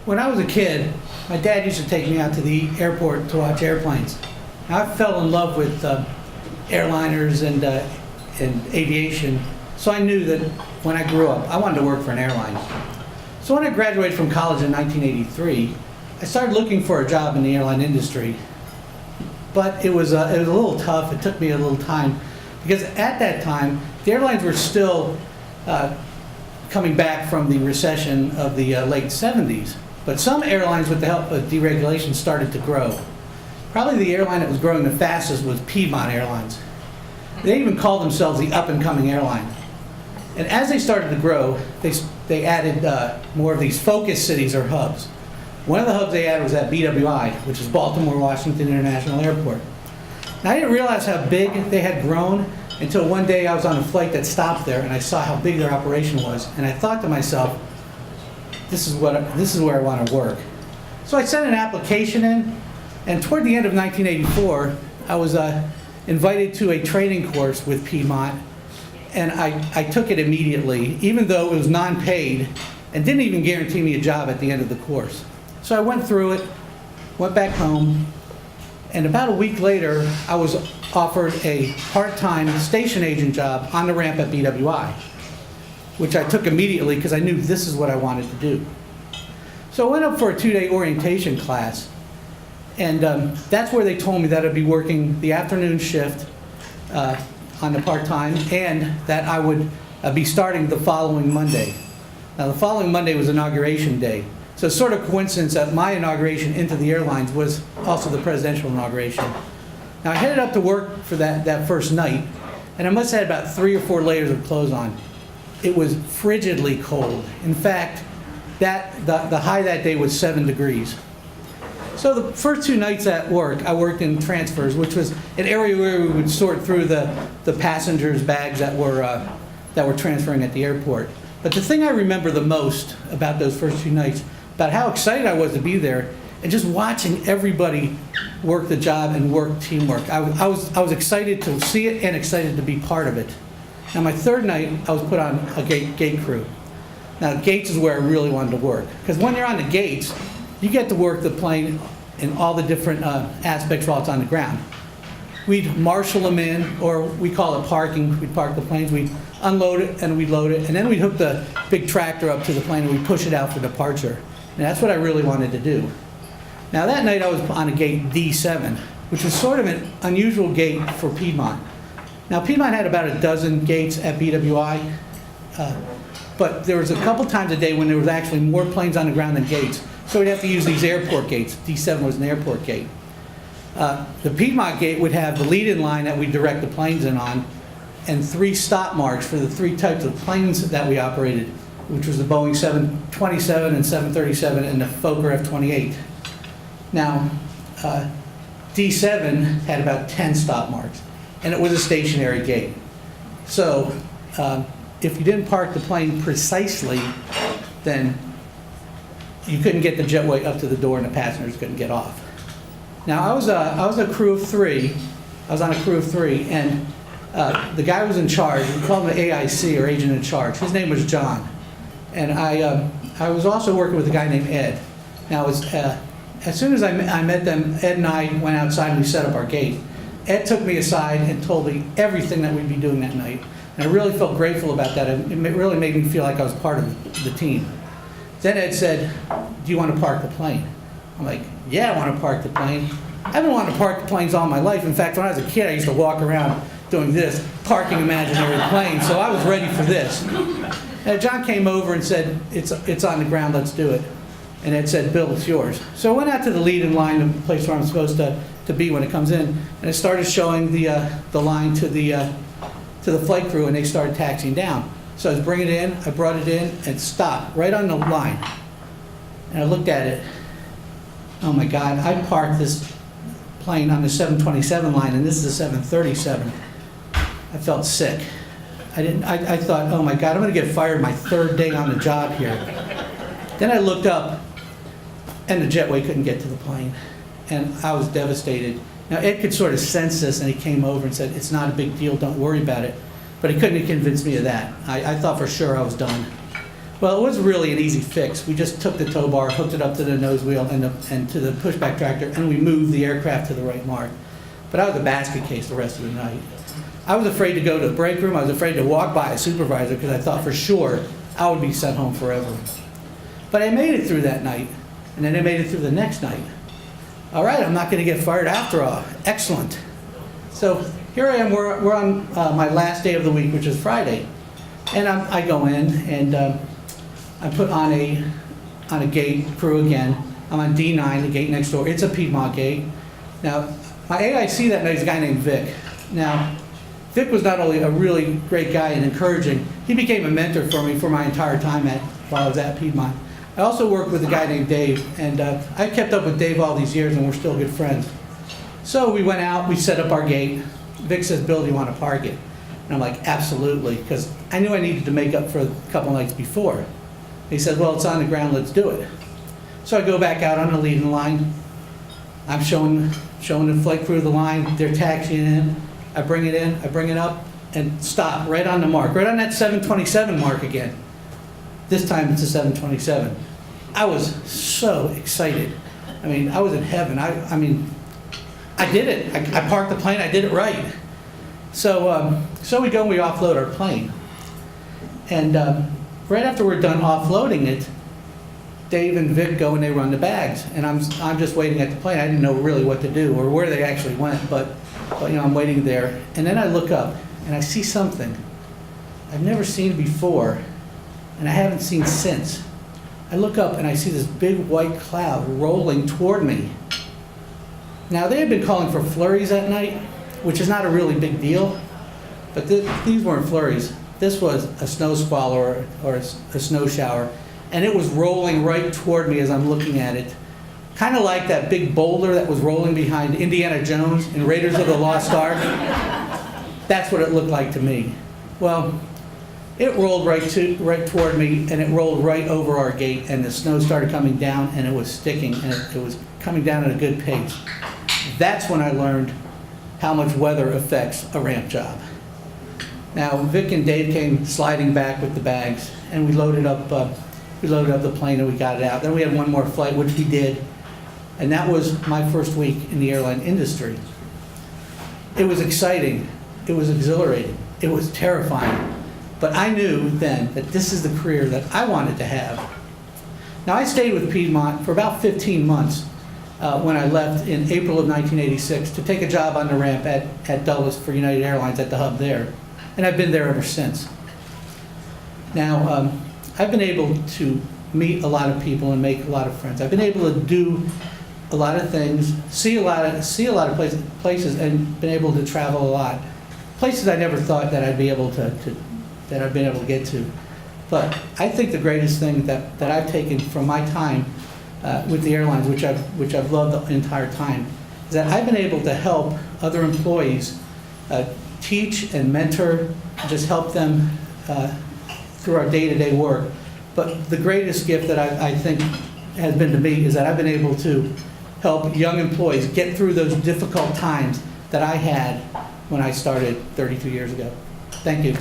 When I was a kid, my dad used to take me out to the airport to watch airplanes. Now, I fell in love with airliners and aviation, so I knew that when I grew up, I wanted to work for an airline. So when I graduated from college in 1983, I started looking for a job in the airline industry. But it was a little tough. It took me a little time because at that time, the airlines were still coming back from the recession of the late 70s. But some airlines, with the help of deregulation, started to grow. Probably the airline that was growing the fastest was Piedmont Airlines. They even called themselves the up-and-coming airline. And as they started to grow, they added more of these focus cities or hubs. One of the hubs they added was at BWI, which is Baltimore Washington International Airport. Now, I didn't realize how big they had grown until one day I was on a flight that stopped there and I saw how big their operation was. And I thought to myself, this is where I want to work. So I sent an application in, and toward the end of 1984, I was invited to a training course with Piedmont, and I took it immediately, even though it was non-paid and didn't even guarantee me a job at the end of the course. So I went through it, went back home, and about a week later, I was offered a part-time station agent job on the ramp at BWI, which I took immediately because I knew this is what I wanted to do. So I went up for a 2-day orientation class, and that's where they told me that I'd be working the afternoon shift on the part-time, and that I would be starting the following Monday. Now, the following Monday was Inauguration Day. So it's sort of coincidence that my inauguration into the airlines was also the presidential inauguration. Now, I headed up to work for that first night, and I must have had about 3 or 4 layers of clothes on. It was frigidly cold. In fact, the high that day was 7 degrees. So the first 2 nights at work, I worked in transfers, which was an area where we would sort through the passengers' bags that were transferring at the airport. But the thing I remember the most about those first 2 nights, about how excited I was to be there, and just watching everybody work the job and work teamwork. I was excited to see it and excited to be part of it. Now, my 3rd night, I was put on a gate crew. Now, gates is where I really wanted to work, because when you're on the gates, you get to work the plane in all the different aspects while it's on the ground. We'd marshal them in, or we call it parking. We'd park the planes, we'd unload it, and we'd load it, and then we'd hook the big tractor up to the plane, and we'd push it out for departure. And that's what I really wanted to do. Now, that night I was on a gate D7, which was sort of an unusual gate for Piedmont. Now, Piedmont had about a dozen gates at BWI, but there was a couple times a day when there was actually more planes on the ground than gates, so we'd have to use these airport gates. D7 was an airport gate. The Piedmont gate would have the lead-in line that we direct the planes in on, and 3 stop marks for the 3 types of planes that we operated, which was the Boeing 727 and 737 and the Fokker F-28. Now, D7 had about 10 stop marks, and it was a stationary gate. So if you didn't park the plane precisely, then you couldn't get the jetway up to the door and the passengers couldn't get off. Now, I was a crew of 3. I was on a crew of 3, and the guy who was in charge, we called him the AIC, or agent in charge. His name was John. And I was also working with a guy named Ed. Now, as soon as I met them, Ed and I went outside and we set up our gate. Ed took me aside and told me everything that we'd be doing that night. And I really felt grateful about that. It really made me feel like I was part of the team. Then Ed said, "Do you want to park the plane?" I'm like, "Yeah, I want to park the plane." I've been wanting to park the planes all my life. In fact, when I was a kid, I used to walk around doing this, parking imaginary planes, so I was ready for this. And John came over and said, it's on the ground, let's do it. And Ed said, "Bill, it's yours." So I went out to the lead-in line, the place where I'm supposed to be when it comes in, and I started showing the line to the flight crew, and they started taxiing down. So I was bringing it in, I brought it in, and it stopped right on the line. And I looked at it. Oh my God, I parked this plane on the 727 line, and this is the 737. I felt sick. I thought, oh my God, I'm going to get fired my 3rd day on the job here. Then I looked up, and the jetway couldn't get to the plane, and I was devastated. Now, Ed could sort of sense this, and he came over and said, "It's not a big deal, don't worry about it." But he couldn't have convinced me of that. I thought for sure I was done. Well, it was really an easy fix. We just took the tow bar, hooked it up to the nose wheel and to the pushback tractor, and we moved the aircraft to the right mark. But I was a basket case the rest of the night. I was afraid to go to the break room. I was afraid to walk by a supervisor because I thought for sure I would be sent home forever. But I made it through that night, and then I made it through the next night. All right, I'm not going to get fired after all. Excellent. So here I am. We're on my last day of the week, which is Friday. And I go in, and I put on a gate crew again. I'm on D9, the gate next door. It's a Piedmont gate. Now, my AIC that night is a guy named Vic. Now, Vic was not only a really great guy and encouraging, he became a mentor for me for my entire time while I was at Piedmont. I also worked with a guy named Dave, and I kept up with Dave all these years, and we're still good friends. So we went out, we set up our gate. Vic says, "Bill, do you want to park it?" And I'm like, "Absolutely," because I knew I needed to make up for a couple nights before. He said, "Well, it's on the ground, let's do it." So I go back out on the leading line. I'm showing the flight crew the line, they're taxiing in. I bring it in, I bring it up, and stop right on the mark, right on that 727 mark again. This time it's a 727. I was so excited. I mean, I was in heaven. I mean, I did it. I parked the plane, I did it right. So we go and we offload our plane. And right after we're done offloading it, Dave and Vic go and they run the bags. And I'm just waiting at the plane. I didn't know really what to do or where they actually went, but you know, I'm waiting there. And then I look up and I see something I've never seen before, and I haven't seen since. I look up and I see this big white cloud rolling toward me. Now, they had been calling for flurries that night, which is not a really big deal, but these weren't flurries. This was a snow squall or a snow shower, and it was rolling right toward me as I'm looking at it. Kind of like that big boulder that was rolling behind Indiana Jones in Raiders of the Lost Ark. That's what it looked like to me. Well, it rolled right toward me, and it rolled right over our gate, and the snow started coming down, and it was sticking, and it was coming down at a good pace. That's when I learned how much weather affects a ramp job. Now, Vic and Dave came sliding back with the bags, and we loaded up the plane and we got it out. Then we had one more flight, which we did, and that was my first week in the airline industry. It was exciting, it was exhilarating, it was terrifying, but I knew then that this is the career that I wanted to have. Now, I stayed with Piedmont for about 15 months when I left in April of 1986 to take a job on the ramp at Dulles for United Airlines at the hub there, and I've been there ever since. Now, I've been able to meet a lot of people and make a lot of friends. I've been able to do a lot of things, see a lot of places, and been able to travel a lot. Places I never thought that I'd be able that I've been able to get to. But I think the greatest thing that I've taken from my time with the airlines, which I've loved the entire time, is that I've been able to help other employees teach and mentor, just help them through our day-to-day work. But the greatest gift that I think has been to me is that I've been able to help young employees get through those difficult times that I had when I started 32 years ago. Thank you.